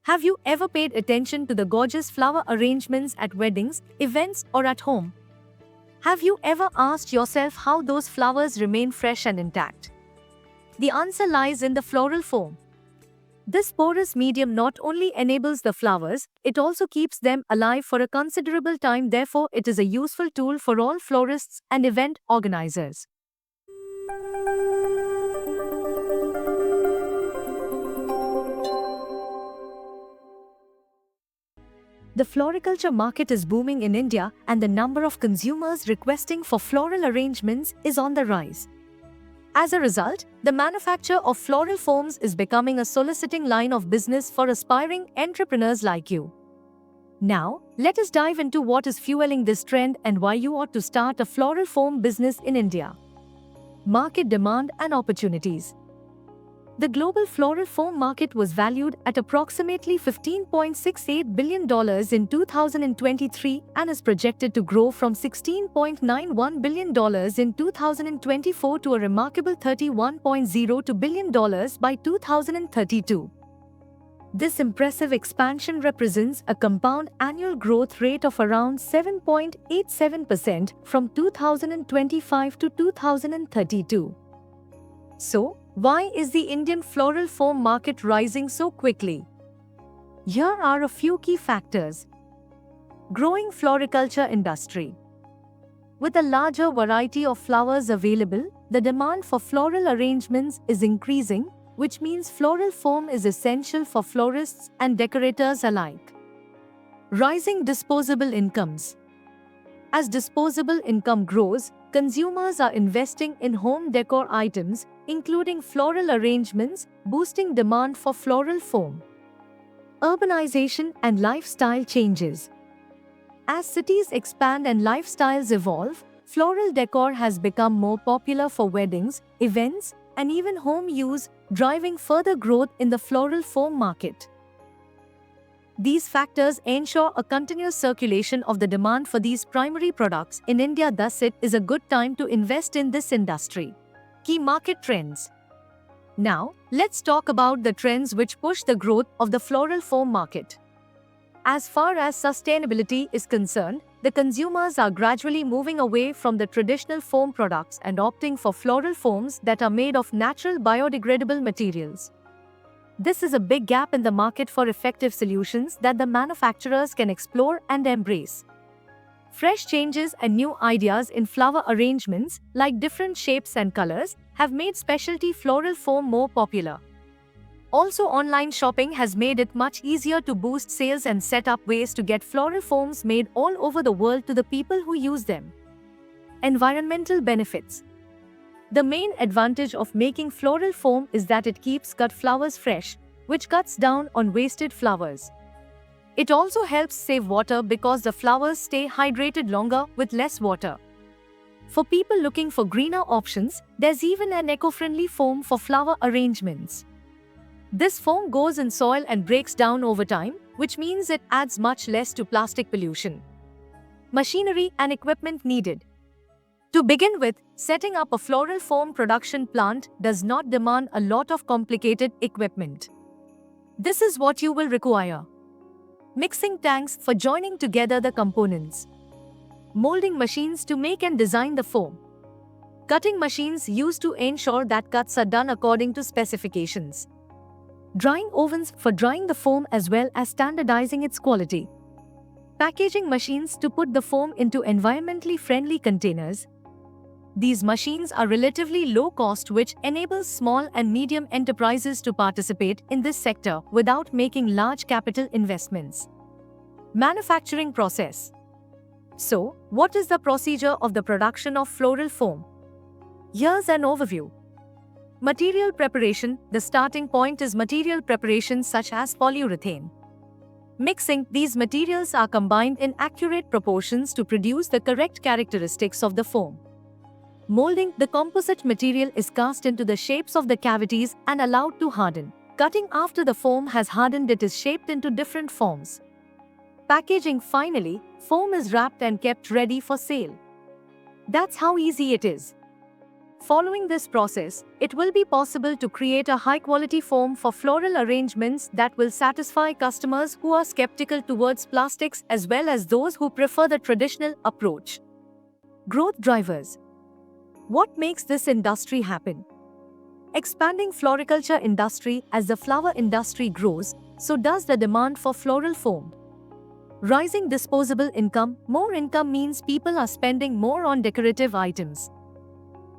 Have you ever paid attention to the gorgeous flower arrangements at weddings, events, or at home? Have you ever asked yourself how those flowers remain fresh and intact? The answer lies in the floral foam. This porous medium not only enables the flowers, it also keeps them alive for a considerable time. Therefore, it is a useful tool for all florists and event organizers. The floriculture market is booming in India, and the number of consumers requesting for floral arrangements is on the rise. As a result, the manufacture of floral foams is becoming a soliciting line of business for aspiring entrepreneurs like you. Now, let us dive into what is fueling this trend and why you ought to start a floral foam business in India. Market demand and opportunities. The global floral foam market was valued at approximately $15.68 billion in 2023 and is projected to grow from $16.91 billion in 2024 to a remarkable $31.02 billion by 2032. This impressive expansion represents a compound annual growth rate of around 7.87% from 2025 to 2032. So, why is the Indian floral foam market rising so quickly? Here are a few key factors. Growing floriculture industry. With a larger variety of flowers available, the demand for floral arrangements is increasing, which means floral foam is essential for florists and decorators alike. Rising disposable incomes. As disposable income grows, consumers are investing in home decor items, including floral arrangements, boosting demand for floral foam. Urbanization and lifestyle changes. As cities expand and lifestyles evolve, floral decor has become more popular for weddings, events, and even home use, driving further growth in the floral foam market. These factors ensure a continuous circulation of the demand for these primary products in India. Thus, it is a good time to invest in this industry. Key market trends. Now, let's talk about the trends which push the growth of the floral foam market. As far as sustainability is concerned, the consumers are gradually moving away from the traditional foam products and opting for floral foams that are made of natural biodegradable materials. This is a big gap in the market for effective solutions that the manufacturers can explore and embrace. Fresh changes and new ideas in flower arrangements, like different shapes and colors, have made specialty floral foam more popular. Also, online shopping has made it much easier to boost sales and set up ways to get floral foams made all over the world to the people who use them. Environmental benefits. The main advantage of making floral foam is that it keeps cut flowers fresh, which cuts down on wasted flowers. It also helps save water because the flowers stay hydrated longer with less water. For people looking for greener options, there's even an eco-friendly foam for flower arrangements. This foam goes in soil and breaks down over time, which means it adds much less to plastic pollution. Machinery and equipment needed. To begin with, setting up a floral foam production plant does not demand a lot of complicated equipment. This is what you will require. Mixing tanks for joining together the components. Molding machines to make and design the foam. Cutting machines used to ensure that cuts are done according to specifications. Drying ovens for drying the foam as well as standardizing its quality. Packaging machines to put the foam into environmentally friendly containers. These machines are relatively low cost, which enables small and medium enterprises to participate in this sector without making large capital investments. Manufacturing process. So, what is the procedure of the production of floral foam? Here's an overview. Material preparation. The starting point is material preparation such as polyurethane. Mixing. These materials are combined in accurate proportions to produce the correct characteristics of the foam. Molding. The composite material is cast into the shapes of the cavities and allowed to harden. Cutting. After the foam has hardened, it is shaped into different forms. Packaging. Finally, foam is wrapped and kept ready for sale. That's how easy it is. Following this process, it will be possible to create a high-quality foam for floral arrangements that will satisfy customers who are skeptical towards plastics as well as those who prefer the traditional approach. Growth drivers. What makes this industry happen? Expanding floriculture industry. As the flower industry grows, so does the demand for floral foam. Rising disposable income. More income means people are spending more on decorative items.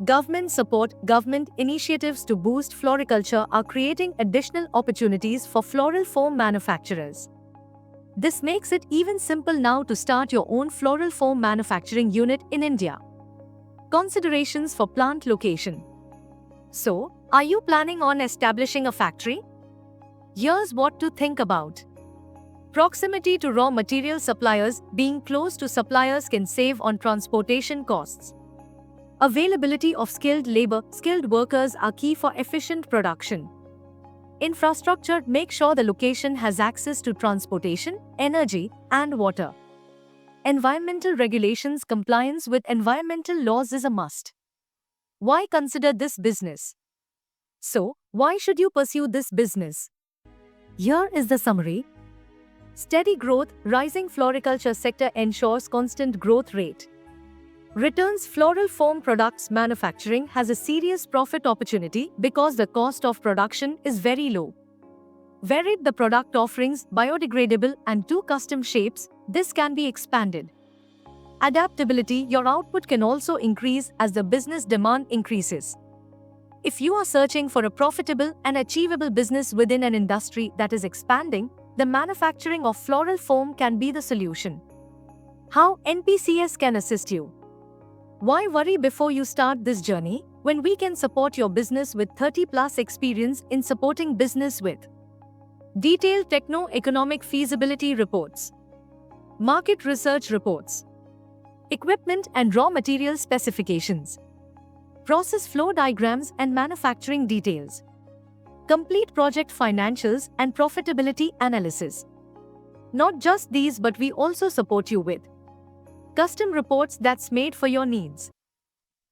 Government support. Government initiatives to boost floriculture are creating additional opportunities for floral foam manufacturers. This makes it even simple now to start your own floral foam manufacturing unit in India. Considerations for plant location. So, are you planning on establishing a factory? Here's what to think about. Proximity to raw material suppliers. Being close to suppliers can save on transportation costs. Availability of skilled labor. Skilled workers are key for efficient production. Infrastructure. Make sure the location has access to transportation, energy, and water. Environmental regulations. Compliance with environmental laws is a must. Why consider this business? So, why should you pursue this business? Here is the summary. Steady growth. Rising floriculture sector ensures constant growth rate. Returns. Floral foam products manufacturing has a serious profit opportunity because the cost of production is very low. Varied the product offerings, biodegradable and two custom shapes, this can be expanded. Adaptability. Your output can also increase as the business demand increases. If you are searching for a profitable and achievable business within an industry that is expanding, the manufacturing of floral foam can be the solution. How NPCS can assist you? Why worry before you start this journey when we can support your business with 30+ experience in supporting business with detailed techno-economic feasibility reports, market research reports, equipment and raw material specifications, process flow diagrams and manufacturing details, complete project financials and profitability analysis. Not just these, but we also support you with custom reports that's made for your needs.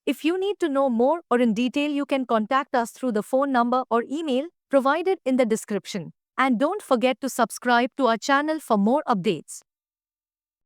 If you need to know more or in detail, you can contact us through the phone number or email provided in the description. And don't forget to subscribe to our channel for more updates.